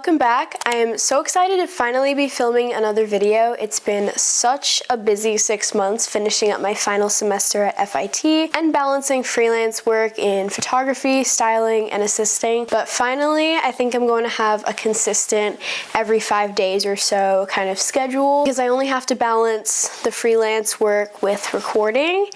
welcome back. I am so excited to finally be filming another video. It's been such a busy 6 months finishing up my final semester at FIT and balancing freelance work in photography, styling, and assisting. But finally, I think I'm going to have a consistent every 5 days or so kind of schedule because I only have to balance the freelance work with recording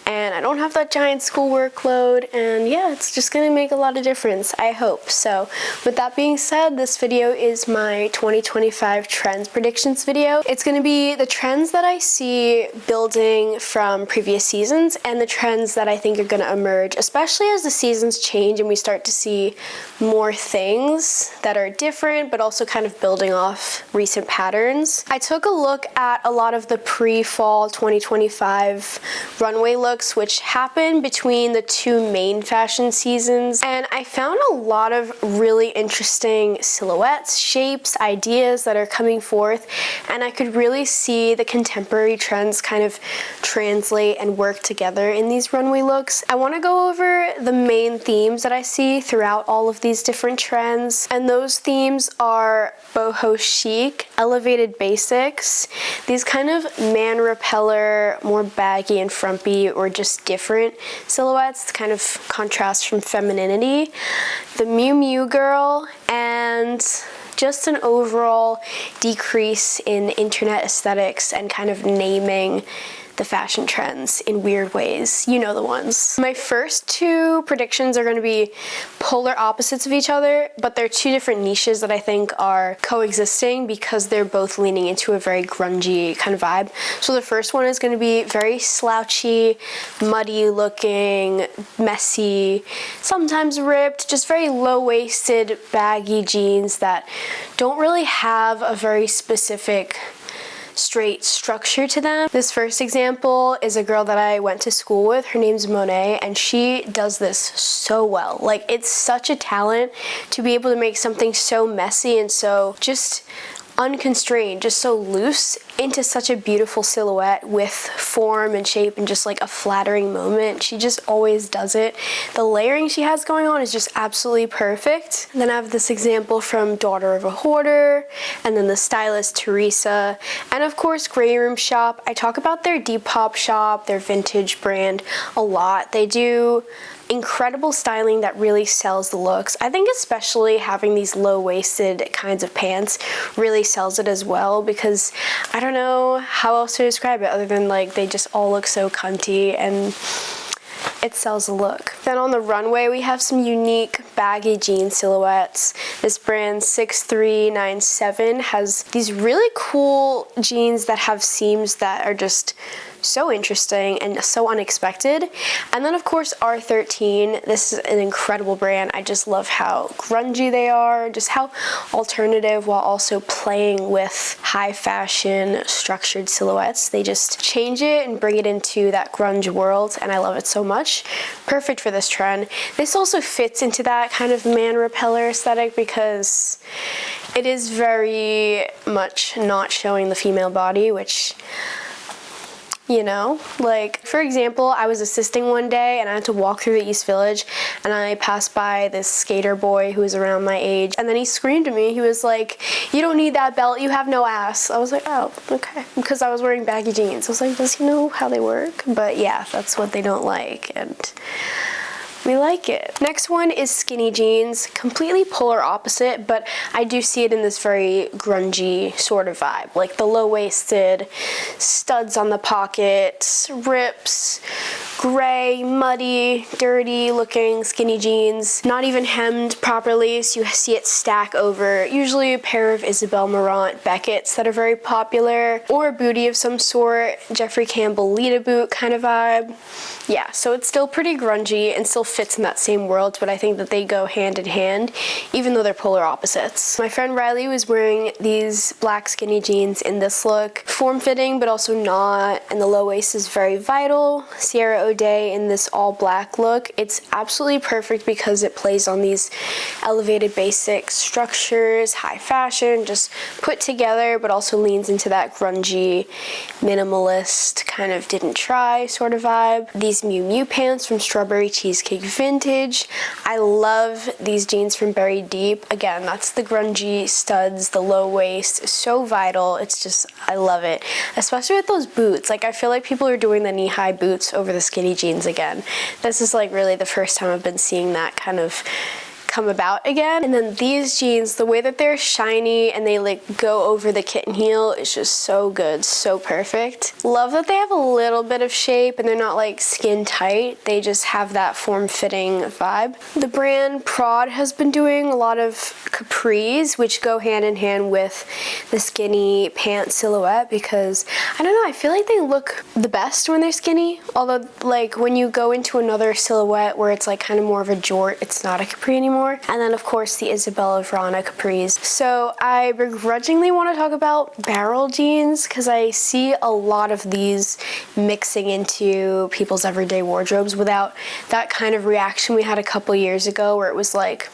and I don't have that giant school workload, and yeah, it's just gonna make a lot of difference, I hope. So with that being said, this video is my 2025 trends predictions video. It's gonna be the trends that I see building from previous seasons and the trends that I think are gonna emerge, especially as the seasons change and we start to see more things that are different, but also kind of building off recent patterns. I took a look at a lot of the pre-fall 2025 runway looks, which happened between the two main fashion seasons, and I found a lot of really interesting silhouettes, shapes, ideas that are coming forth, and I could really see the contemporary trends kind of translate and work together in these runway looks. I want to go over the main themes that I see throughout all of these different trends, and those themes are boho chic, elevated basics, these kind of man repeller, more baggy and frumpy or just different silhouettes, kind of contrast from femininity, the Miu Miu girl, and just an overall decrease in internet aesthetics and kind of naming the fashion trends in weird ways. You know the ones. My first two predictions are going to be polar opposites of each other, but they're two different niches that I think are coexisting because they're both leaning into a very grungy kind of vibe. So the first one is going to be very slouchy, muddy looking, messy, sometimes ripped, just very low-waisted, baggy jeans that don't really have a very specific straight structure to them. This first example is a girl that I went to school with. Her name's Monet, and she does this so well. Like, it's such a talent to be able to make something so messy and so just unconstrained, just so loose, into such a beautiful silhouette with form and shape and just like a flattering moment. She just always does it. The layering she has going on is just absolutely perfect. And then I have this example from Daughter of a Hoarder, and then the stylist Teresa, and of course Grey Room Shop. I talk about their Depop shop, their vintage brand, a lot. They do incredible styling that really sells the looks. I think especially having these low-waisted kinds of pants really sells it as well, because I don't know how else to describe it other than like they just all look so cunty and it sells the look. Then on the runway we have some unique baggy jean silhouettes. This brand 6397 has these really cool jeans that have seams that are just so interesting and so unexpected. And then of course R13, this is an incredible brand. I just love how grungy they are, just how alternative while also playing with high fashion structured silhouettes. They just change it and bring it into that grunge world, and I love it so much. Perfect for this trend. This also fits into that kind of man repeller aesthetic because it is very much not showing the female body, which, you know, like for example, I was assisting one day and I had to walk through the East Village and I passed by this skater boy who was around my age, and then he screamed at me. He was like, "You don't need that belt, you have no ass." I was like, oh, okay, because I was wearing baggy jeans. I was like, does he know how they work? But yeah, that's what they don't like, and we like it. Next one is skinny jeans, completely polar opposite, but I do see it in this very grungy sort of vibe, like the low-waisted, studs on the pockets, rips, gray, muddy, dirty looking skinny jeans, not even hemmed properly, so you see it stack over usually a pair of Isabel Marant Beckett's that are very popular, or a bootie of some sort, Jeffrey Campbell Lita boot kind of vibe. Yeah, so it's still pretty grungy and still fits in that same world, but I think that they go hand in hand, even though they're polar opposites. My friend Riley was wearing these black skinny jeans in this look, form-fitting but also not, and the low waist is very vital. Sierra photo day in this all black look. It's absolutely perfect because it plays on these elevated basic structures, high fashion, just put together, but also leans into that grungy, minimalist, kind of didn't try sort of vibe. These Miu Miu pants from Strawberry Cheesecake Vintage. I love these jeans from Berry Deep. Again, that's the grungy studs, the low waist, so vital. It's just, I love it. Especially with those boots. Like, I feel like people are doing the knee-high boots over the skinny jeans again. This is like really the first time I've been seeing that kind of come about again. And then these jeans, the way that they're shiny and they like go over the kitten heel is just so good, so perfect. Love that they have a little bit of shape and they're not like skin tight. They just have that form-fitting vibe. The brand Prod has been doing a lot of capris, which go hand in hand with the skinny pant silhouette, because I don't know, I feel like they look the best when they're skinny. Although like when you go into another silhouette where it's like kind of more of a jort, it's not a capri anymore. And then of course the Isabel of Rana capris. So I begrudgingly want to talk about barrel jeans because I see a lot of these mixing into people's everyday wardrobes without that kind of reaction we had a couple years ago where it was like,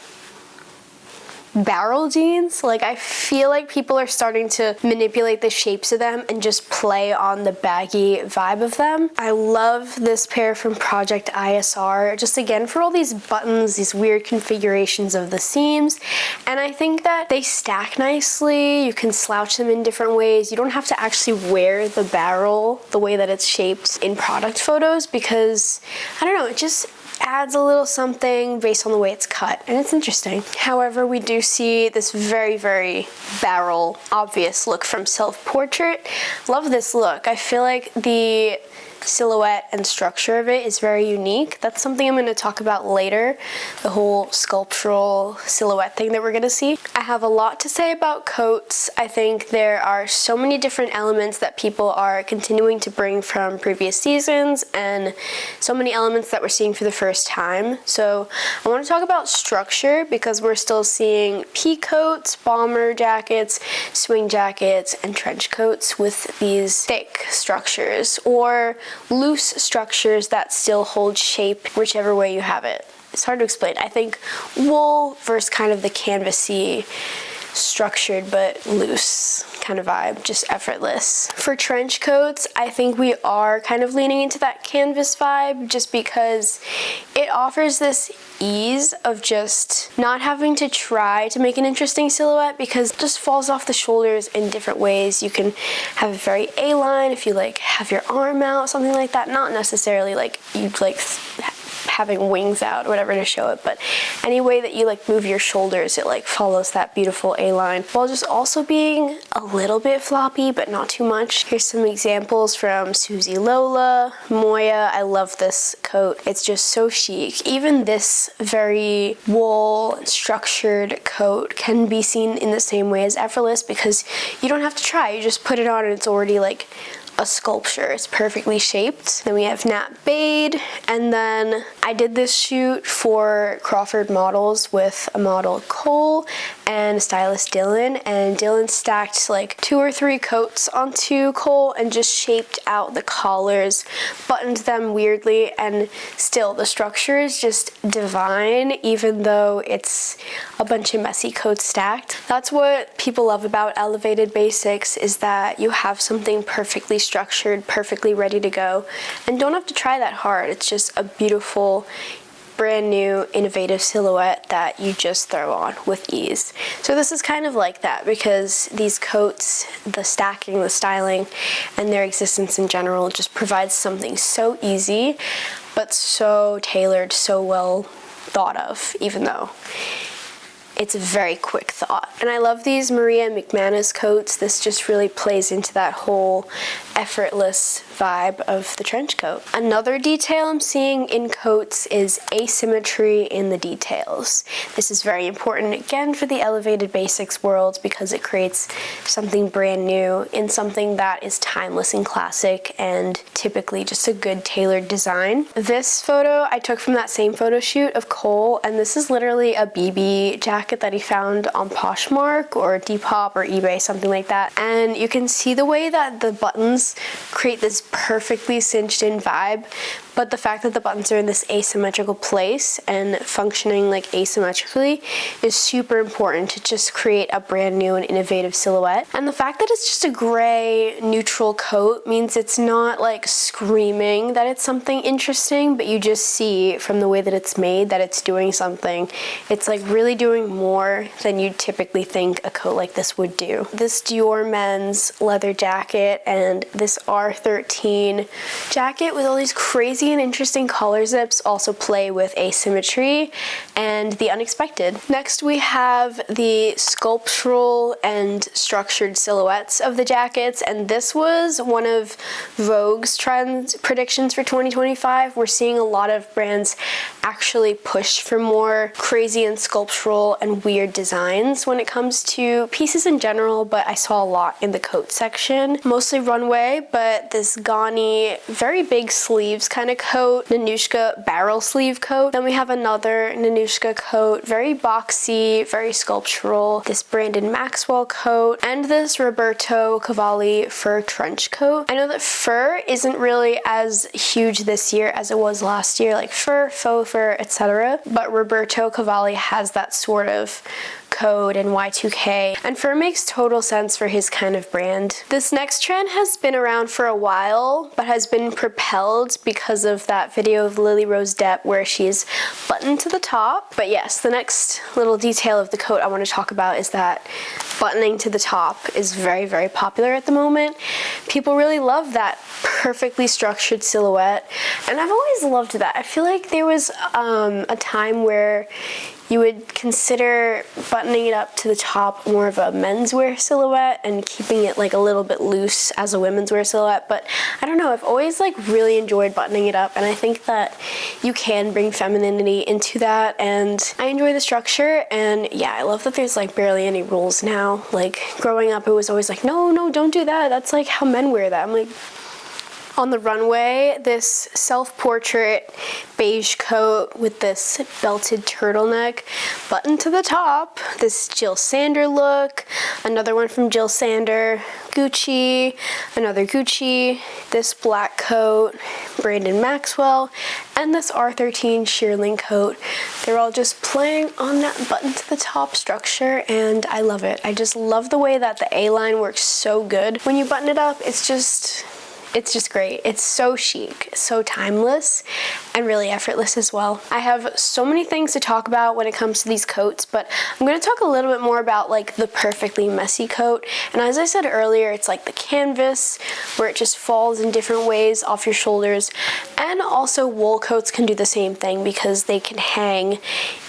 barrel jeans? Like, I feel like people are starting to manipulate the shapes of them and just play on the baggy vibe of them. I love this pair from Project ISR, just again for all these buttons, these weird configurations of the seams, and I think that they stack nicely. You can slouch them in different ways. You don't have to actually wear the barrel the way that it's shaped in product photos because, I don't know, it just adds a little something based on the way it's cut, and it's interesting. However, we do see this very, very barrel obvious look from Self Portrait. Love this look. I feel like the silhouette and structure of it is very unique. That's something I'm going to talk about later, the whole sculptural silhouette thing that we're going to see. I have a lot to say about coats. I think there are so many different elements that people are continuing to bring from previous seasons and so many elements that we're seeing for the first time. So I want to talk about structure because we're still seeing peacoats, bomber jackets, swing jackets, and trench coats with these thick structures or loose structures that still hold shape whichever way you have it. It's hard to explain. I think wool versus kind of the canvasy, structured but loose kind of vibe, just effortless. For trench coats, I think we are kind of leaning into that canvas vibe just because it offers this ease of just not having to try to make an interesting silhouette because it just falls off the shoulders in different ways. You can have a very A-line if you like have your arm out, something like that. Not necessarily like you'd like having wings out or whatever to show it, but any way that you like move your shoulders, it like follows that beautiful A-line while just also being a little bit floppy but not too much. Here's some examples from Susie Lola, Moya. I love this coat. It's just so chic. Even this very wool structured coat can be seen in the same way as Effortless because you don't have to try. You just put it on and it's already like a sculpture. It's perfectly shaped. Then we have Nat Bade, and then I did this shoot for Crawford Models with a model Cole and stylist Dylan, and Dylan stacked like 2 or 3 coats onto Cole and just shaped out the collars, buttoned them weirdly, and still the structure is just divine even though it's a bunch of messy coats stacked. That's what people love about elevated basics, is that you have something perfectly structured, perfectly ready to go, and don't have to try that hard. It's just a beautiful, brand new, innovative silhouette that you just throw on with ease. So this is kind of like that because these coats, the stacking, the styling, and their existence in general just provides something so easy, but so tailored, so well thought of, even though it's a very quick thought. And I love these Maria McManus coats. This just really plays into that whole effortless vibe of the trench coat. Another detail I'm seeing in coats is asymmetry in the details. This is very important again for the elevated basics world because it creates something brand new in something that is timeless and classic and typically just a good tailored design. This photo I took from that same photo shoot of Cole, and this is literally a BB jacket that he found on Poshmark or Depop or eBay, something like that. And you can see the way that the buttons create this perfectly cinched in vibe, but the fact that the buttons are in this asymmetrical place and functioning like asymmetrically is super important to just create a brand new and innovative silhouette. And the fact that it's just a gray neutral coat means it's not like screaming that it's something interesting, but you just see from the way that it's made that it's doing something. It's like really doing more than you'd typically think a coat like this would do. This Dior men's leather jacket and this R13 jacket with all these crazy and interesting collar zips also play with asymmetry and the unexpected. Next we have the sculptural and structured silhouettes of the jackets, and this was one of Vogue's predictions for 2025. We're seeing a lot of brands actually push for more crazy and sculptural and weird designs when it comes to pieces in general, but I saw a lot in the coat section. Mostly runway, but this Ghani, very big sleeves kind of coat, Nanushka barrel sleeve coat. Then we have another Nanushka coat, very boxy, very sculptural, this Brandon Maxwell coat, and this Roberto Cavalli fur trench coat. I know that fur isn't really as huge this year as it was last year, like fur, faux fur, etc. But Roberto Cavalli has that sort of code and Y2K, and fur makes total sense for his kind of brand. This next trend has been around for a while, but has been propelled because of that video of Lily Rose Depp where she's buttoned to the top. But yes, the next little detail of the coat I want to talk about is that buttoning to the top is very, very popular at the moment. People really love that perfectly structured silhouette, and I've always loved that. I feel like there was a time where you would consider buttoning it up to the top more of a menswear silhouette and keeping it like a little bit loose as a women's wear silhouette, but I don't know, I've always like really enjoyed buttoning it up, and I think that you can bring femininity into that, and I enjoy the structure. And yeah, I love that there's like barely any rules now. Like growing up it was always like, no, don't do that, that's like how men wear that. I'm like, on the runway, this self-portrait beige coat with this belted turtleneck, buttoned to the top, this Jill Sander look, another one from Jill Sander, Gucci, another Gucci, this black coat, Brandon Maxwell, and this R13 shearling coat. They're all just playing on that button to the top structure, and I love it. I just love the way that the A-line works so good. When you button it up, it's just great. It's so chic, so timeless, and really effortless as well. I have so many things to talk about when it comes to these coats, but I'm going to talk a little bit more about like the perfectly messy coat. And as I said earlier, it's like the canvas where it just falls in different ways off your shoulders, and also wool coats can do the same thing because they can hang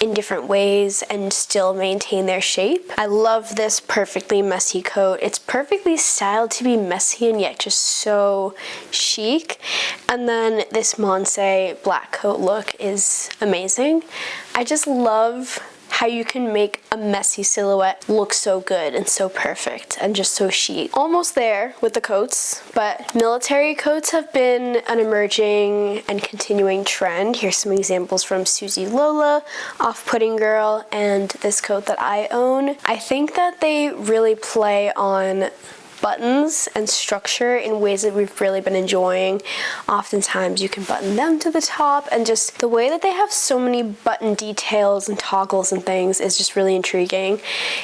in different ways and still maintain their shape. I love this perfectly messy coat. It's perfectly styled to be messy and yet just so chic. And then this Monse black coat look is amazing. I just love how you can make a messy silhouette look so good and so perfect and just so chic. Almost there with the coats, but military coats have been an emerging and continuing trend. Here's some examples from Susie Lola, Off-Putting Girl, and this coat that I own. I think that they really play on buttons and structure in ways that we've really been enjoying. Oftentimes you can button them to the top, and just the way that they have so many button details and toggles and things is just really intriguing.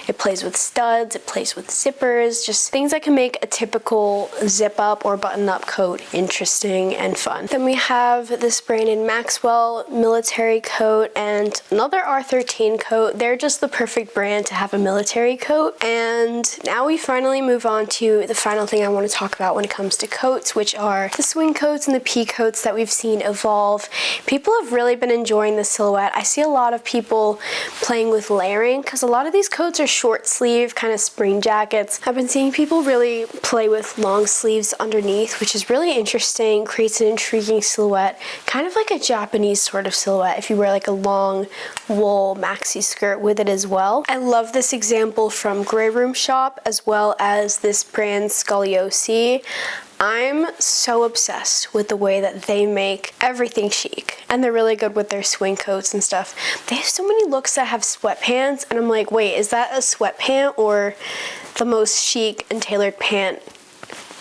It plays with studs, it plays with zippers, just things that can make a typical zip up or button up coat interesting and fun. Then we have this Brandon Maxwell military coat and another R13 coat. They're just the perfect brand to have a military coat. And now we finally move on to the final thing I want to talk about when it comes to coats, which are the swing coats and the peacoats that we've seen evolve. People have really been enjoying the silhouette. I see a lot of people playing with layering because a lot of these coats are short sleeve, kind of spring jackets. I've been seeing people really play with long sleeves underneath, which is really interesting, creates an intriguing silhouette, kind of like a Japanese sort of silhouette if you wear like a long wool maxi skirt with it as well. I love this example from Grey Room Shop as well as this brand Scoliosi. I'm so obsessed with the way that they make everything chic, and they're really good with their swing coats and stuff. They have so many looks that have sweatpants, and I'm like, wait, is that a sweatpant or the most chic and tailored pant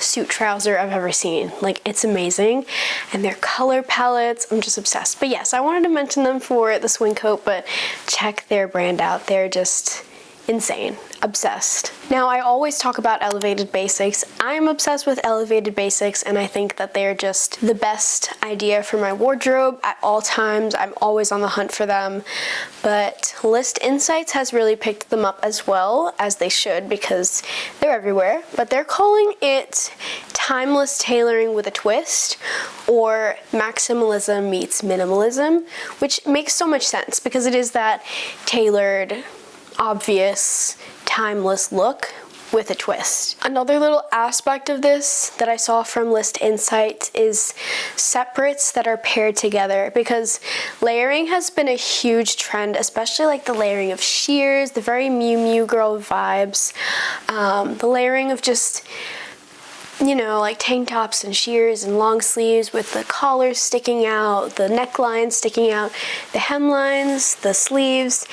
suit trouser I've ever seen. Like, it's amazing. And their color palettes, I'm just obsessed. But yes, I wanted to mention them for the swing coat, but check their brand out. They're just insane. Obsessed. Now, I always talk about elevated basics. I'm obsessed with elevated basics, and I think that they're just the best idea for my wardrobe at all times. I'm always on the hunt for them, but List Insights has really picked them up as well, as they should, because they're everywhere. But they're calling it timeless tailoring with a twist, or maximalism meets minimalism, which makes so much sense because it is that tailored, obvious, timeless look with a twist. Another little aspect of this that I saw from List Insights is separates that are paired together, because layering has been a huge trend, especially like the layering of sheers, the very Miu Miu girl vibes, the layering of just, you know, like tank tops and sheers and long sleeves with the collars sticking out, the neckline sticking out, the hemlines, the sleeves,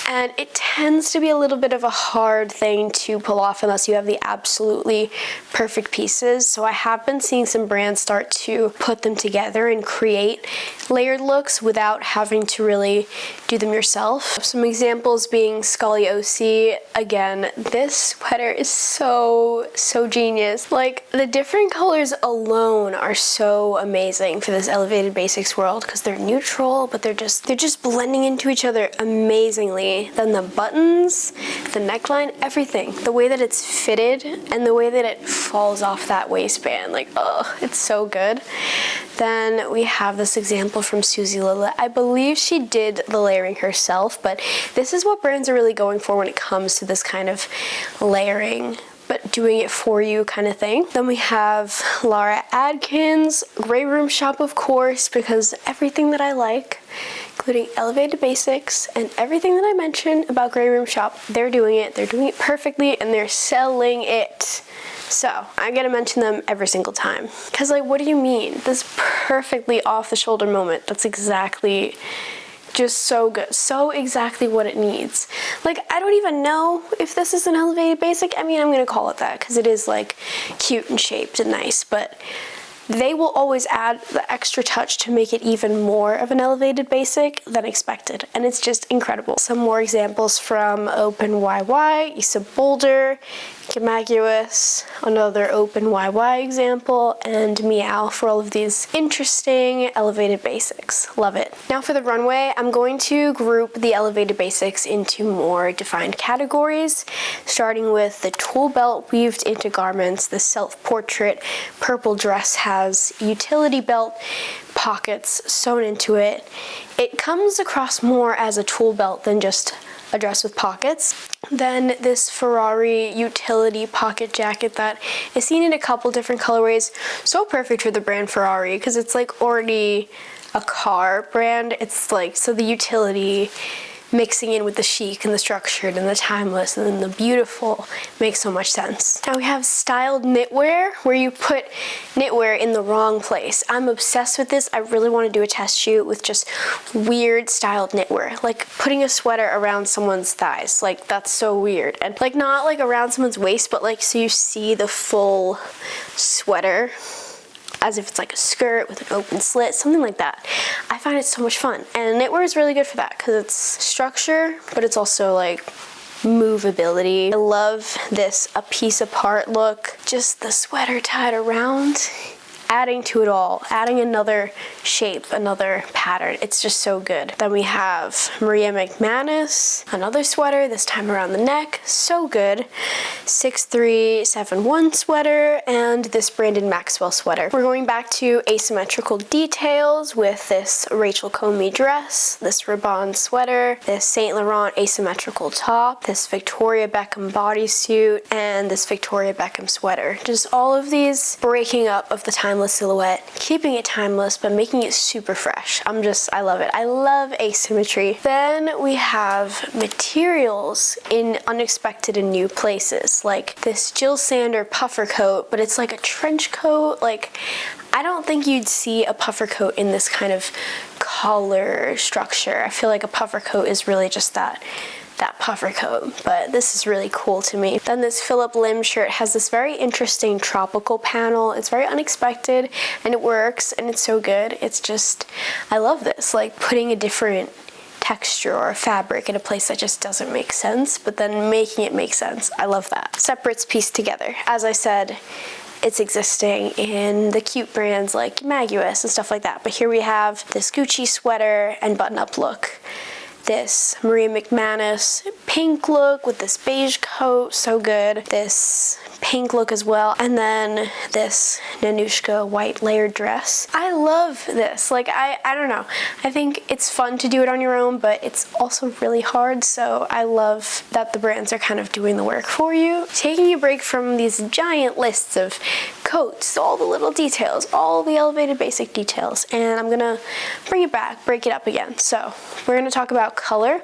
and it tends to be a little bit of a hard thing to pull off unless you have the absolutely perfect pieces. So I have been seeing some brands start to put them together and create layered looks without having to really do them yourself. Some examples being Scoliosi. Again, this sweater is so genius. Like, the different colors alone are so amazing for this elevated basics world, because they're neutral, but they're just blending into each other amazingly. Then the buttons, the neckline, everything, the way that it's fitted and the way that it falls off that waistband, like, oh, it's so good. Then we have this example from Susie Lillet. I believe she did the layering herself, but this is what brands are really going for when it comes to this kind of layering, but doing it for you kind of thing. Then we have Laura Adkins, Grey Room Shop, of course, because everything that I like, including elevated basics and everything that I mentioned about Grey Room Shop, they're doing it perfectly, and they're selling it. So I'm gonna mention them every single time, because, like, what do you mean? This perfectly off the shoulder moment, that's exactly, just so good, so exactly what it needs. Like, I don't even know if this is an elevated basic. I mean, I'm gonna call it that because it is like cute and shaped and nice, but they will always add the extra touch to make it even more of an elevated basic than expected, and it's just incredible. Some more examples from Open YY, Issa Boulder, Gimaguous, another Open YY example, and Meow for all of these interesting elevated basics. Love it. Now for the runway, I'm going to group the elevated basics into more defined categories, starting with the tulle belt weaved into garments. The self-portrait purple dress has utility belt pockets sewn into it. It comes across more as a tulle belt than just a dress with pockets. Then this Ferrari utility pocket jacket that is seen in a couple different colorways. So perfect for the brand Ferrari, because it's like already a car brand. It's like, so the utility mixing in with the chic and the structured and the timeless and then the beautiful makes so much sense. Now we have styled knitwear, where you put knitwear in the wrong place. I'm obsessed with this. I really want to do a test shoot with just weird styled knitwear, like putting a sweater around someone's thighs. Like, that's so weird. And like, not like around someone's waist, but like so you see the full sweater as if it's like a skirt with an open slit, something like that. I find it so much fun. And knitwear is really good for that because it's structure, but it's also like movability. I love this a piece apart look. Just the sweater tied around, adding to it all, adding another shape, another pattern. It's just so good. Then we have Maria McManus, another sweater, this time around the neck, so good. 6371 sweater, and this Brandon Maxwell sweater. We're going back to asymmetrical details with this Rachel Comey dress, this Rabanne sweater, this Saint Laurent asymmetrical top, this Victoria Beckham bodysuit, and this Victoria Beckham sweater. Just all of these breaking up of the timeless silhouette, keeping it timeless but making it super fresh. I love it. I love asymmetry. Then we have materials in unexpected and new places, like this Jill Sander puffer coat, but it's like a trench coat. Like, I don't think you'd see a puffer coat in this kind of collar structure. I feel like a puffer coat is really just that that puffer coat, but this is really cool to me. Then this Phillip Lim shirt has this very interesting tropical panel. It's very unexpected and it works and it's so good. It's just, I love this, like putting a different texture or a fabric in a place that just doesn't make sense, but then making it make sense. I love that. Separates piece together. As I said, it's existing in the cute brands like Maguis and stuff like that. But here we have this Gucci sweater and button-up look. This Marie McManus pink look with this beige coat, so good. This pink look as well. And then this Nanushka white layered dress. I love this. Like, I don't know. I think it's fun to do it on your own, but it's also really hard. So I love that the brands are kind of doing the work for you. Taking a break from these giant lists of coats, all the little details, all the elevated basic details. And I'm gonna bring it back, break it up again. So we're gonna talk about color.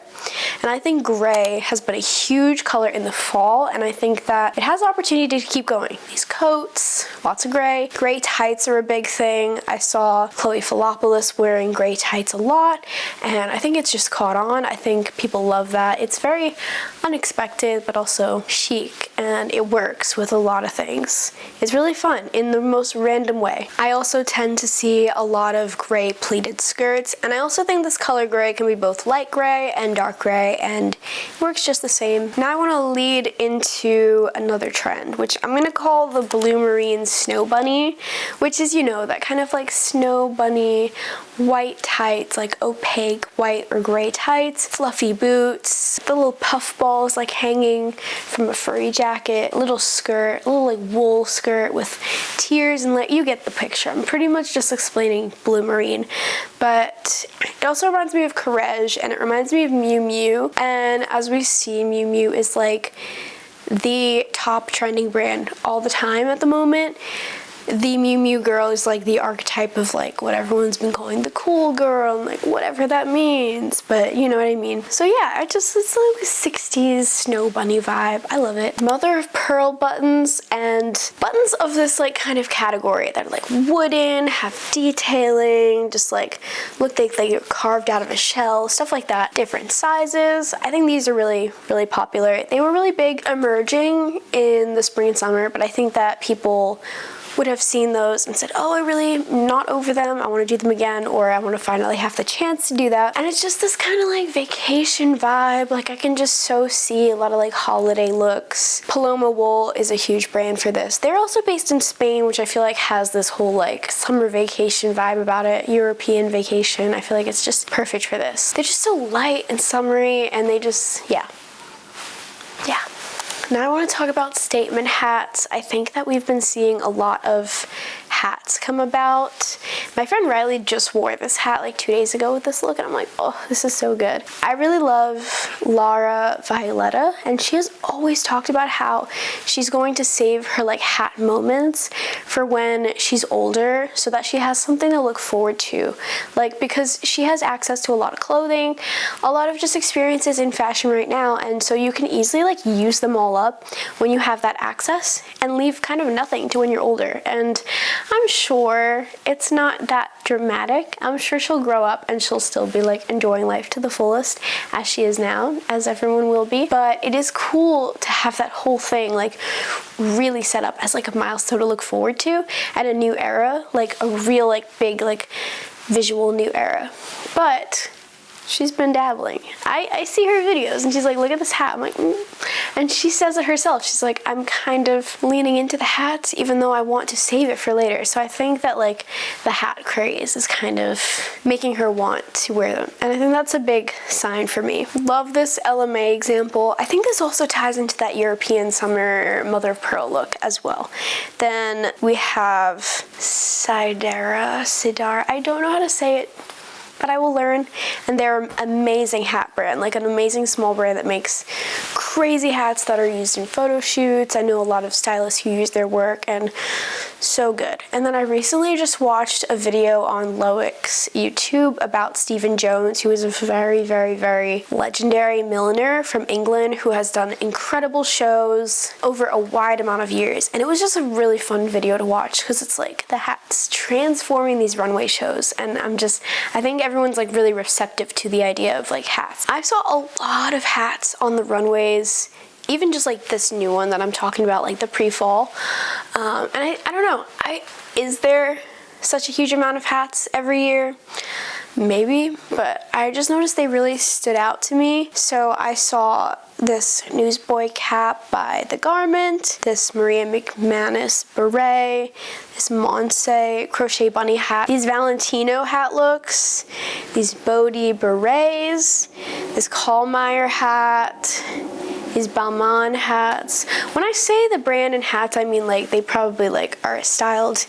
And I think gray has been a huge color in the fall, and I think that it has the opportunity to keep going. These coats, lots of gray. Gray tights are a big thing. I saw Chloe Philopoulos wearing gray tights a lot, and I think it's just caught on. I think people love that. It's very unexpected, but also chic, and it works with a lot of things. It's really fun in the most random way. I also tend to see a lot of gray pleated skirts, and I also think this color gray can be both light gray and dark gray, and it works just the same. Now I want to lead into another trend, which I'm going to call the blumarine snow bunny, which is, you know, that kind of like snow bunny white tights, like opaque white or gray tights, fluffy boots, the little puff balls like hanging from a furry jacket, little skirt, a little like wool skirt with tears, and like, you get the picture. I'm pretty much just explaining blumarine, but it also reminds me of Courage, and it reminds me of Miu Miu. And as we see, Miu Miu is like the top trending brand all the time at the moment. The Miu Miu girl is like the archetype of like what everyone's been calling the cool girl, and like whatever that means, but you know what I mean. So yeah, it's like a 60s snow bunny vibe. I love it. Mother of pearl buttons, and buttons of this like kind of category that are like wooden, have detailing, just like look like they're carved out of a shell, stuff like that. Different sizes. I think these are really, really popular. They were really big emerging in the spring and summer, but I think that people would have seen those and said, oh, I really am not over them, I want to do them again, or I want to finally have the chance to do that. And it's just this kind of like vacation vibe. Like I can just so see a lot of like holiday looks. Paloma Wool is a huge brand for this. They're also based in Spain, which I feel like has this whole like summer vacation vibe about it, European vacation. I feel like it's just perfect for this. They're just so light and summery, and they just, yeah. Now I want to talk about statement hats. I think that we've been seeing a lot of hats come about. My friend Riley just wore this hat like 2 days ago with this look, and I'm like, oh, this is so good. I really love Lara Violetta, and she has always talked about how she's going to save her like hat moments for when she's older, so that she has something to look forward to. Like, because she has access to a lot of clothing, a lot of just experiences in fashion right now, and so you can easily like use them all up when you have that access and leave kind of nothing to when you're older. And I'm sure it's not that dramatic. I'm sure she'll grow up and she'll still be like enjoying life to the fullest as she is now, as everyone will be. But it is cool to have that whole thing like really set up as like a milestone to look forward to at a new era, like a real like big like visual new era. But she's been dabbling. I see her videos and she's like, look at this hat. I'm like, And she says it herself. She's like, I'm kind of leaning into the hats even though I want to save it for later. So I think that like the hat craze is kind of making her want to wear them. And I think that's a big sign for me. Love this Ella May example. I think this also ties into that European summer mother of pearl look as well. Then we have Sidara. I don't know how to say it, but I will learn. And they're an amazing hat brand, like an amazing small brand that makes crazy hats that are used in photo shoots. I know a lot of stylists who use their work, and So good. And then I recently just watched a video on Loic's YouTube about Stephen Jones, who is a very, very, very legendary milliner from England who has done incredible shows over a wide amount of years. And it was just a really fun video to watch because it's like the hats transforming these runway shows. And I think everyone's like really receptive to the idea of like hats. I saw a lot of hats on the runways, even just like this new one that I'm talking about, like the pre-fall. And I don't know, is there such a huge amount of hats every year? Maybe, but I just noticed they really stood out to me. So I saw this newsboy cap by The Garment, this Maria McManus beret, this Monse crochet bunny hat, these Valentino hat looks, these Bodhi berets, this Kallmeyer hat, these Balmain hats. When I say the brand and hats, I mean like they probably like are a styled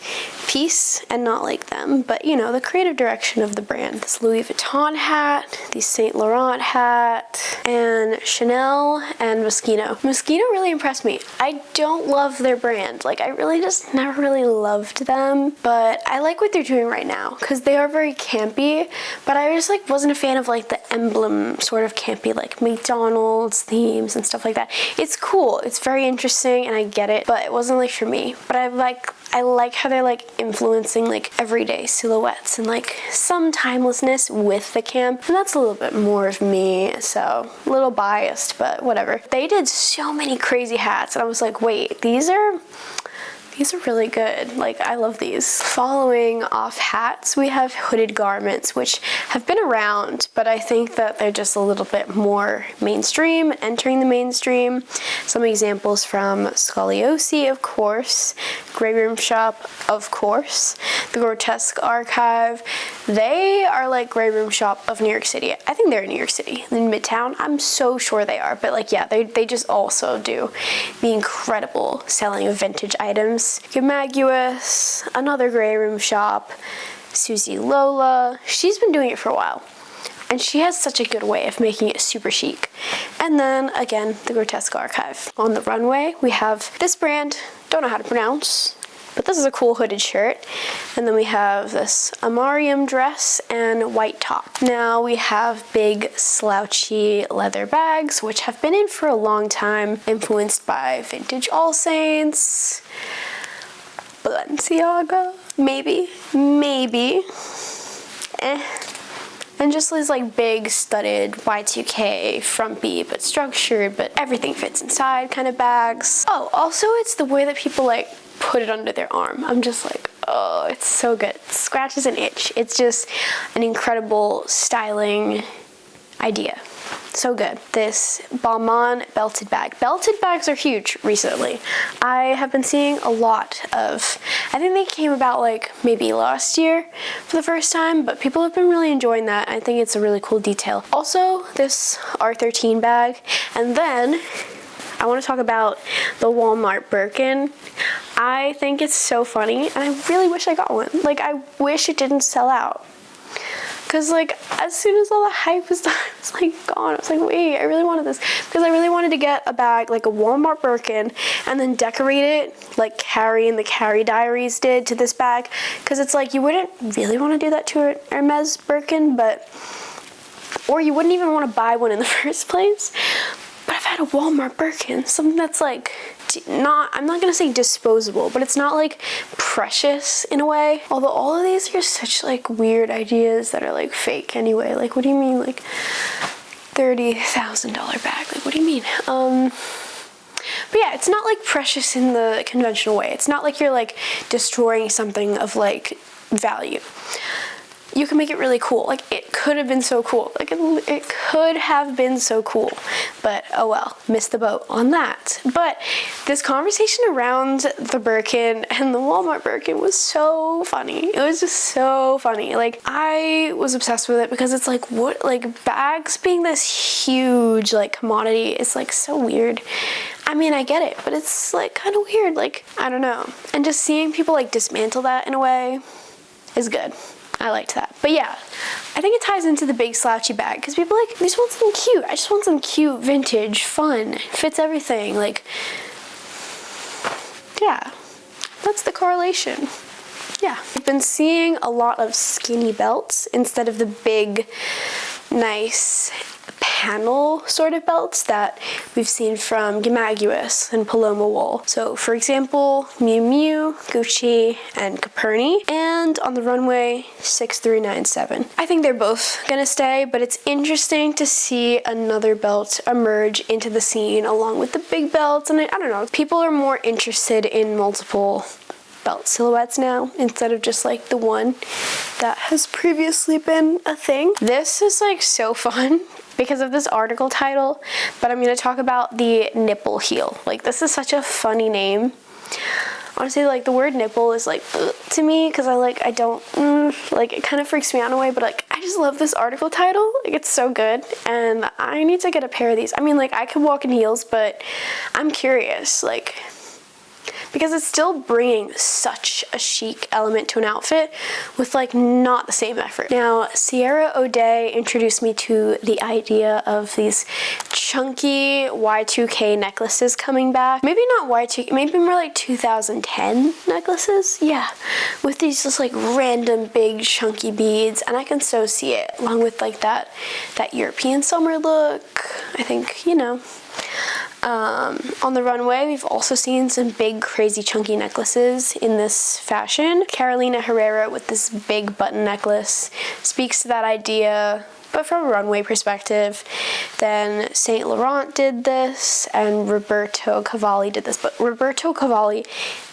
piece and not like them, but you know, the creative direction of the brand. This Louis Vuitton hat, the Saint Laurent hat, and Chanel and Moschino. Moschino really impressed me. I don't love their brand. Like I really just never really loved them, but I like what they're doing right now because they are very campy, but I just like wasn't a fan of like the emblem sort of campy, like McDonald's themes and stuff like that. It's cool, it's very interesting, and I get it, but it wasn't like for me. But I like how they're like influencing like everyday silhouettes and like some timelessness with the camp, and that's a little bit more of me, so a little biased, but whatever. They did so many crazy hats, and I was like, wait, these are really good. Like, I love these. Following off hats, we have hooded garments, which have been around, but I think that they're just a little bit more mainstream, entering the mainstream. Some examples from Scoliosi, of course, Grey Room Shop, of course, the Grotesque Archive. They are like Grey Room Shop of New York City. I think they're in New York City, in Midtown. I'm so sure they are, but like, yeah, they just also do the incredible selling of vintage items. Gamaguous, another Grey Room Shop, Susie Lola. She's been doing it for a while, and she has such a good way of making it super chic. And then again, the Grotesque Archive. On the runway, we have this brand, don't know how to pronounce, but this is a cool hooded shirt. And then we have this Amarium dress and white top. Now we have big slouchy leather bags, which have been in for a long time, influenced by vintage All Saints, Balenciaga, maybe. And just these like big studded Y2K, frumpy but structured, but everything fits inside kind of bags. Oh, also it's the way that people like put it under their arm. I'm just like, oh, it's so good. It scratches an itch. It's just an incredible styling idea. So good. This Balmain belted bag. Belted bags are huge recently. I have been seeing a lot of, I think they came about like maybe last year for the first time, but people have been really enjoying that. I think it's a really cool detail. Also, this R13 bag. And then I want to talk about the Walmart Birkin. I think it's so funny, and I really wish I got one. Like, I wish it didn't sell out. Because like as soon as all the hype was done, it was like gone. I was like, wait, I really wanted this. Because I really wanted to get a bag like a Walmart Birkin and then decorate it like Carrie and the Carrie Diaries did to this bag. Because it's like you wouldn't really want to do that to an Hermes Birkin, or you wouldn't even want to buy one in the first place. But if I had a Walmart Birkin, something that's like I'm not gonna say disposable, but it's not like precious in a way. Although all of these are such like weird ideas that are like fake anyway. Like, what do you mean like $30,000 bag? Like, what do you mean? But yeah, it's not like precious in the conventional way. It's not like you're like destroying something of like value. You can make it really cool. Like, it could have been so cool. Like, it could have been so cool. But, oh well, missed the boat on that. But this conversation around the Birkin and the Walmart Birkin was so funny. It was just so funny. Like, I was obsessed with it because it's like, what, like, bags being this huge, like, commodity is, like, so weird. I mean, I get it, but it's, like, kind of weird. Like, I don't know. And just seeing people, like, dismantle that in a way is good. I liked that. But yeah, I think it ties into the big slouchy bag because people are like, I just want something cute. I just want some cute, vintage, fun, fits everything. Like, yeah, that's the correlation. Yeah, I've been seeing a lot of skinny belts instead of the big, nice panel sort of belts that we've seen from Gimaguis and Paloma wool. So for example, Miu Miu, Gucci, and Caperni, and on the runway 6397. I think they're both gonna stay, but it's interesting to see another belt emerge into the scene along with the big belts, and I don't know, people are more interested in multiple belt silhouettes now instead of just like the one that has previously been a thing. This is like so fun because of this article title, but I'm going to talk about the nipple heel. Like, this is such a funny name. Honestly, like, the word nipple is like to me because I don't like, it kind of freaks me out in a way, but like, I just love this article title. Like, it's so good, and I need to get a pair of these. I mean, like, I could walk in heels, but I'm curious, like, because it's still bringing such a chic element to an outfit with like not the same effort. Now, Sierra O'Day introduced me to the idea of these chunky Y2K necklaces coming back. Maybe not Y2K, maybe more like 2010 necklaces. Yeah, with these just like random big chunky beads, and I can so see it along with like that European summer look. I think, you know. On the runway, we've also seen some big, crazy, chunky necklaces in this fashion. Carolina Herrera with this big button necklace speaks to that idea, but from a runway perspective. Then Saint Laurent did this, and Roberto Cavalli did this, but Roberto Cavalli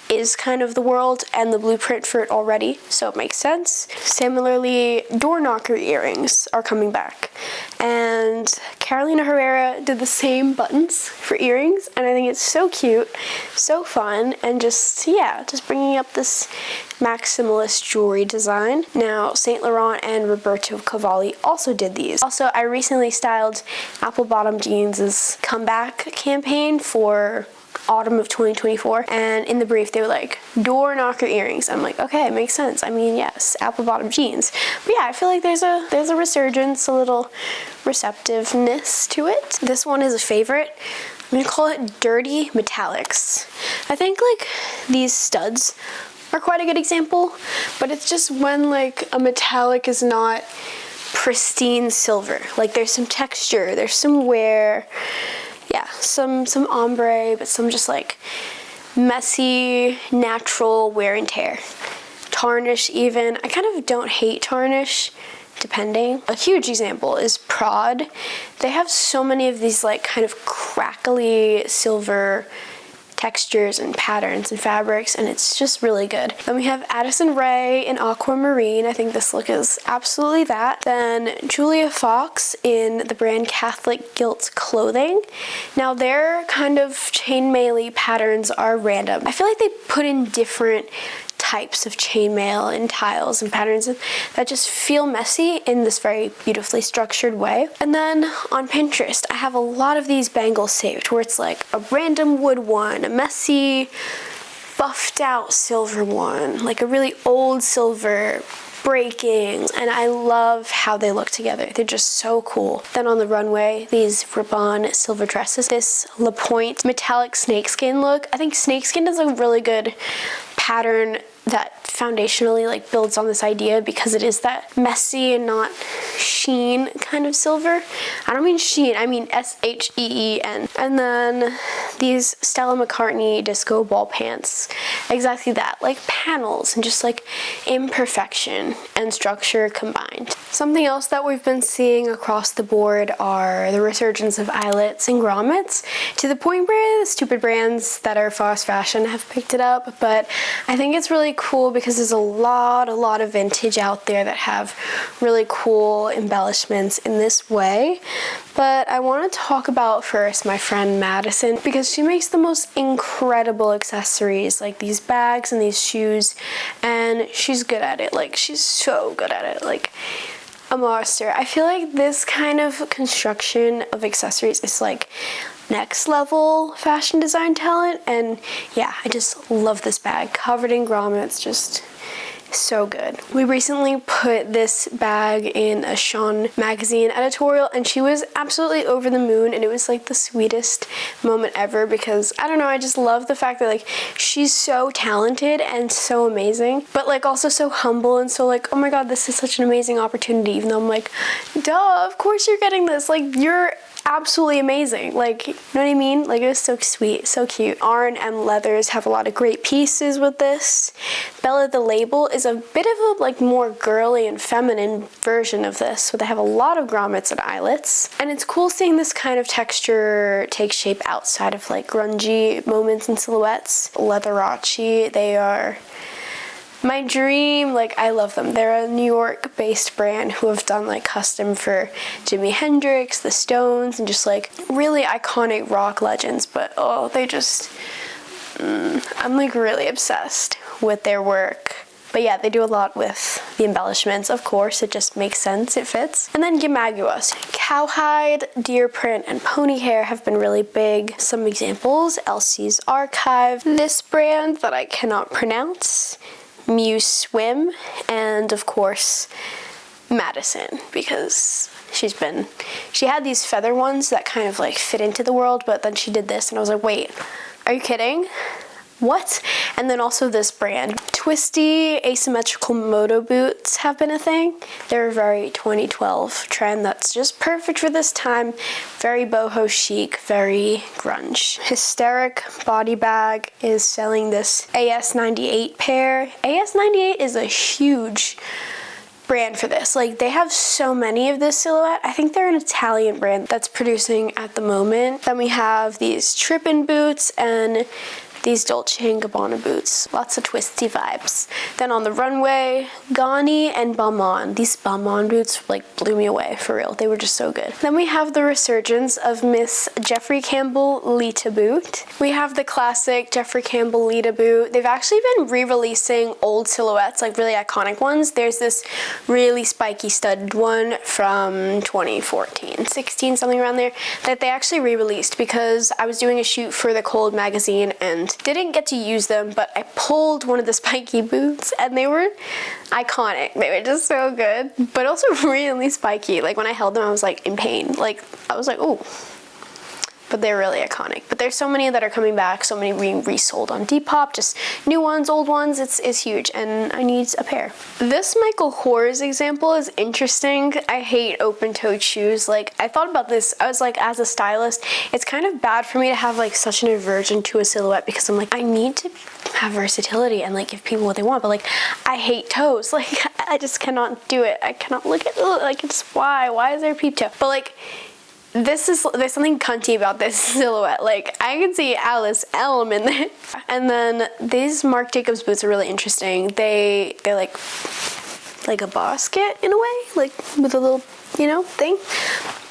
is kind of the world and the blueprint for it already, so it makes sense. Similarly, door knocker earrings are coming back, and Carolina Herrera did the same buttons for earrings, and I think it's so cute, so fun, and just, yeah, just bringing up this maximalist jewelry design. Now, Saint Laurent and Roberto Cavalli also did these. Also, I recently styled Apple Bottom Jeans' comeback campaign for autumn of 2024, and in the brief they were like, door knocker earrings. I'm like, okay, it makes sense. I mean, yes, apple bottom jeans. But yeah, I feel like there's a resurgence, a little receptiveness to it. This one is a favorite. I'm gonna call it Dirty Metallics. I think like these studs are quite a good example, but it's just when like a metallic is not pristine silver. Like, there's some texture, there's some wear, yeah, some ombre, but some just like messy, natural wear and tear. Tarnish even. I kind of don't hate tarnish, depending. A huge example is Prod. They have so many of these like kind of crackly silver textures and patterns and fabrics, and it's just really good. Then we have Addison Rae in aquamarine. I think this look is absolutely that. Then Julia Fox in the brand Catholic Gilt Clothing. Now, their kind of chainmail-y patterns are random. I feel like they put in different types of chainmail and tiles and patterns that just feel messy in this very beautifully structured way. And then on Pinterest, I have a lot of these bangles saved where it's like a random wood one, a messy, buffed out silver one, like a really old silver breaking, and I love how they look together. They're just so cool. Then on the runway, these ribbon silver dresses, this La Pointe metallic snakeskin look. I think snakeskin is a really good pattern that foundationally like builds on this idea because it is that messy and not sheen kind of silver. I don't mean sheen, I mean S-H-E-E-N. And then these Stella McCartney disco ball pants. Exactly that, like panels and just like imperfection and structure combined. Something else that we've been seeing across the board are the resurgence of eyelets and grommets, to the point where the stupid brands that are fast fashion have picked it up, but I think it's really cool because there's a lot of vintage out there that have really cool embellishments in this way. But I want to talk about first my friend Madison, because she makes the most incredible accessories, like these bags and these shoes, and she's good at it. Like, she's so good at it, like a monster. I feel like this kind of construction of accessories is like next level fashion design talent, and yeah, I just love this bag, covered in grommets, just So good. We recently put this bag in a Sean magazine editorial and she was absolutely over the moon, and it was like the sweetest moment ever because I don't know, I just love the fact that like she's so talented and so amazing, but like also so humble and so like, oh my god, this is such an amazing opportunity, even though I'm like, duh, of course you're getting this, like you're absolutely amazing, like, you know what I mean? Like, it was so sweet, so cute. Yarn and leathers have a lot of great pieces with this. Bella the Label is a bit of a like more girly and feminine version of this, so they have a lot of grommets and eyelets, and it's cool seeing this kind of texture take shape outside of like grungy moments and silhouettes. Leatherace, they are my dream, like I love them. They're a New York based brand who have done like custom for Jimi Hendrix, the Stones, and just like really iconic rock legends, but oh, they just, I'm like really obsessed with their work. But yeah, they do a lot with the embellishments, of course, it just makes sense, it fits. And then Gimaguas. Cowhide, deer print, and ponyhair have been really big. Some examples, Elsie's Archive, this brand that I cannot pronounce, Muse Swim, and of course Madison, because she had these feather ones that kind of like fit into the world, but then she did this and I was like, wait, are you kidding? What? And then also this brand. Twisty asymmetrical moto boots have been a thing. They're a very 2012 trend that's just perfect for this time. Very boho chic, very grunge. Hysteric body bag is selling this AS98 pair. AS98 is a huge brand for this. Like, they have so many of this silhouette. I think they're an Italian brand that's producing at the moment. Then we have these Trippin boots and these Dolce & Gabbana boots. Lots of twisty vibes. Then on the runway, Ghani and Balmain. These Balmain boots like blew me away, for real. They were just so good. Then we have the resurgence of Miss Jeffrey Campbell Lita boot. We have the classic Jeffrey Campbell Lita boot. They've actually been re-releasing old silhouettes, like really iconic ones. There's this really spiky studded one from 2014, 16, something around there, that they actually re-released because I was doing a shoot for the Cold magazine and didn't get to use them, but I pulled one of the spiky boots and they were iconic. They were just so good, but also really spiky. Like, when I held them, I was like in pain. Like, I was like, ooh. But they're really iconic. But there's so many that are coming back, so many being resold on Depop, just new ones, old ones. It's huge, and I need a pair. This Michael Kors example is interesting. I hate open-toed shoes. Like, I thought about this. I was like, as a stylist, it's kind of bad for me to have like such an aversion to a silhouette because I'm like, I need to have versatility and like give people what they want, but like, I hate toes. Like, I just cannot do it. I cannot look at, like, it's why is there a peep toe? But like, there's something cunty about this silhouette. Like, I can see Alice Elm in there. And then these Marc Jacobs boots are really interesting. They're like a basket in a way, like with a little, you know, thing.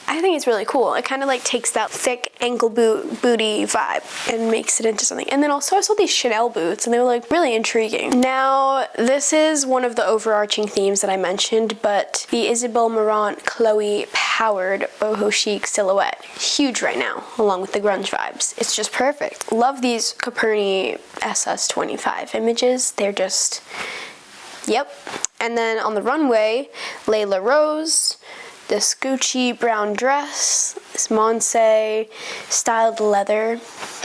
I think it's really cool. It kind of like takes that thick ankle booty vibe and makes it into something. And then also I saw these Chanel boots and they were like really intriguing. Now, this is one of the overarching themes that I mentioned, but the Isabel Marant Chloe powered boho chic silhouette. Huge right now, along with the grunge vibes. It's just perfect. Love these Coperni SS25 images. They're just, yep. And then on the runway, Layla Rose, this Gucci brown dress, this Monse styled leather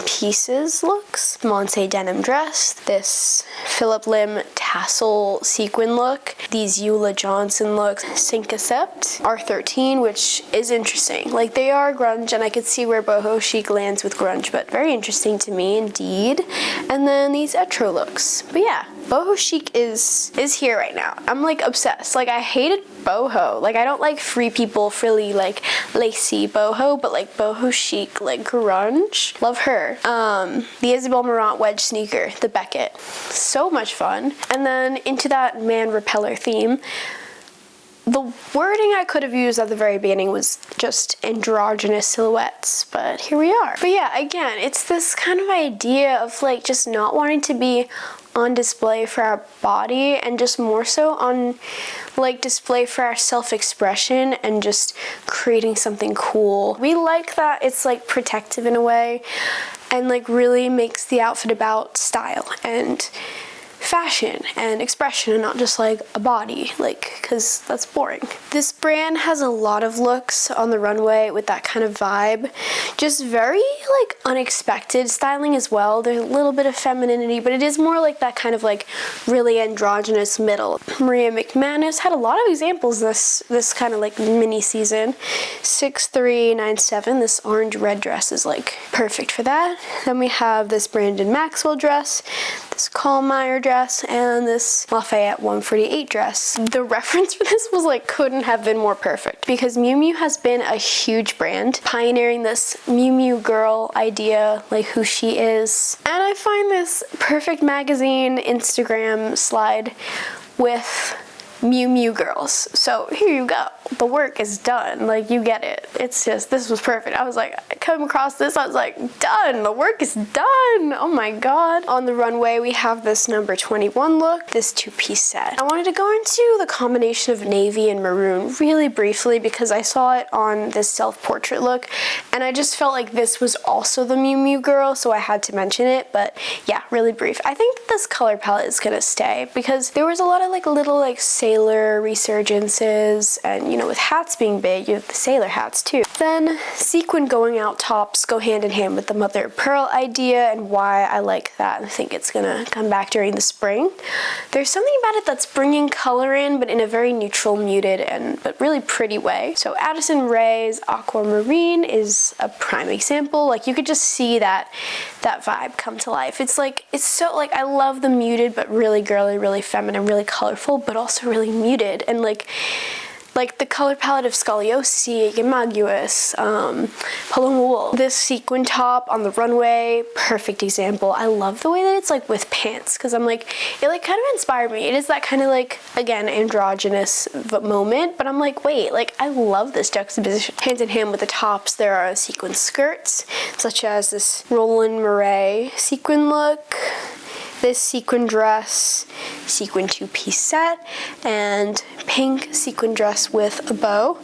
pieces looks, Monse denim dress, this Philip Lim tassel sequin look, these Eula Johnson looks, Syncocept, R13, which is interesting. Like, they are grunge, and I could see where boho chic lands with grunge, but very interesting to me indeed. And then these Etro looks. But yeah, boho chic is here right now. I'm like obsessed. Like, I hated boho. Like, I don't like free people, frilly, like lacy boho, but like boho chic, like grunge. Love her. The Isabel Marant wedge sneaker, the Beckett. So much fun. And then into that man repeller theme. The wording I could have used at the very beginning was just androgynous silhouettes, but here we are. But yeah, again, it's this kind of idea of like just not wanting to be on display for our body and just more so on like display for our self-expression and just creating something cool. We like that it's like protective in a way and like really makes the outfit about style and fashion and expression and not just like a body, like, because that's boring. This brand has a lot of looks on the runway with that kind of vibe. Just very like unexpected styling as well. There's a little bit of femininity, but it is more like that kind of like really androgynous middle. Maria McManus had a lot of examples this kind of like mini season. 6397, this orange red dress is like perfect for that. Then we have this Brandon Maxwell dress, this Kallmeyer dress, and this Lafayette 148 dress. The reference for this was like couldn't have been more perfect because Miu Miu has been a huge brand, pioneering this Miu Miu girl idea, like who she is. And I find this perfect magazine Instagram slide with Miu Miu girls. So here you go. The work is done. Like, you get it. It's just, this was perfect. I was like, I come across this, I was like, done. The work is done. Oh my god. On the runway, we have this number 21 look, this two-piece set. I wanted to go into the combination of navy and maroon really briefly because I saw it on this self-portrait look, and I just felt like this was also the Miu Miu girl, so I had to mention it. But yeah, really brief. I think that this color palette is gonna stay because there was a lot of like little like sailor resurgences, and you know, with hats being big, you have the sailor hats too. Then sequin going out tops go hand in hand with the mother of pearl idea, and why I like that. I think it's gonna come back during the spring. There's something about it that's bringing color in, but in a very neutral, muted, but really pretty way. So Addison Rae's aquamarine is a prime example. Like, you could just see that vibe come to life. It's like, it's so like, I love the muted but really girly, really feminine, really colorful, but also really muted. And like the color palette of Scoliosi, Gemaguis, Paloma Wool. This sequin top on the runway, perfect example. I love the way that it's like with pants, because I'm like, it like kind of inspired me. It is that kind of like, again, androgynous moment, but I'm like, wait, like I love this juxtaposition. Hand in hand with the tops, there are sequin skirts, such as this Roland Mouret sequin look, this sequin dress, sequin two-piece set, and pink sequin dress with a bow,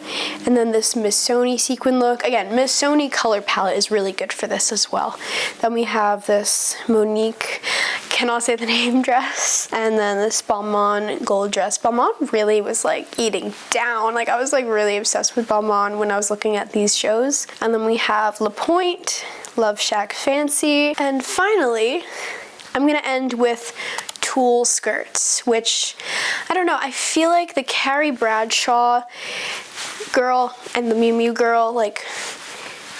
and then this Missoni sequin look. Again, Missoni color palette is really good for this as well. Then we have this Monique, cannot say the name, dress, and then this Balmain gold dress. Balmain really was like eating down. Like, I was like really obsessed with Balmain when I was looking at these shows. And then we have La Pointe, Love Shack Fancy, and finally, I'm gonna end with tulle skirts, which, I don't know, I feel like the Carrie Bradshaw girl and the Miu Miu girl, like,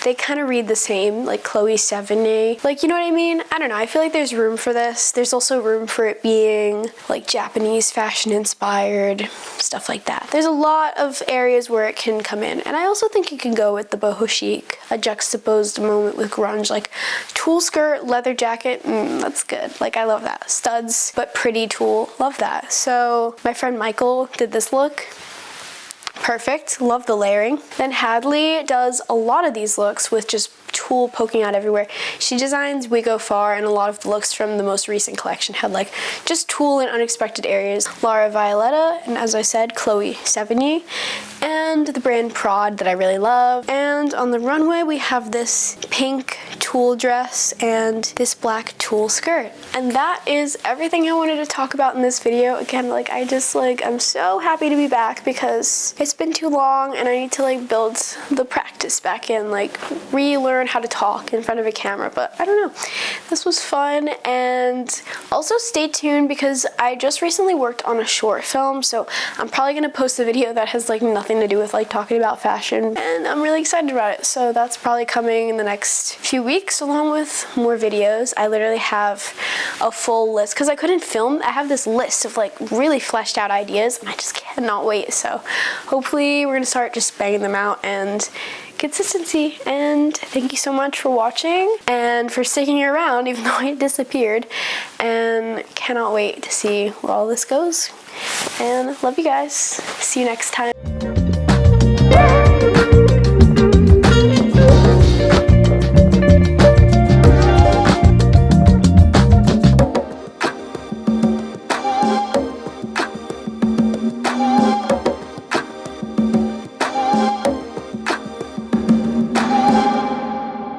they kind of read the same, like Chloe Sevigny. Like, you know what I mean? I don't know, I feel like there's room for this. There's also room for it being like Japanese fashion inspired, stuff like that. There's a lot of areas where it can come in, and I also think it can go with the boho chic, a juxtaposed moment with grunge, like tulle skirt, leather jacket, that's good. Like, I love that. Studs, but pretty tulle, love that. So my friend Michael did this look. Perfect, love the layering. Then Hadley does a lot of these looks with just tulle poking out everywhere. She designs We Go Far, and a lot of the looks from the most recent collection had like just tulle in unexpected areas. Laura Violetta, and as I said, Chloe Sevigny, and the brand Prod that I really love. And on the runway we have this pink tulle dress and this black tulle skirt. And that is everything I wanted to talk about in this video. Again, like, I'm so happy to be back because it's been too long and I need to like build the practice back in, like relearn how to talk in front of a camera. But I don't know, this was fun. And also stay tuned because I just recently worked on a short film, so I'm probably gonna post a video that has like nothing to do with like talking about fashion, and I'm really excited about it. So that's probably coming in the next few weeks along with more videos. I literally have a full list because I couldn't film. I have this list of like really fleshed out ideas and I just cannot wait. So hopefully we're gonna start just banging them out, and consistency. And thank you so much for watching and for sticking around even though I disappeared, and cannot wait to see where all this goes. And love you guys. See you next time.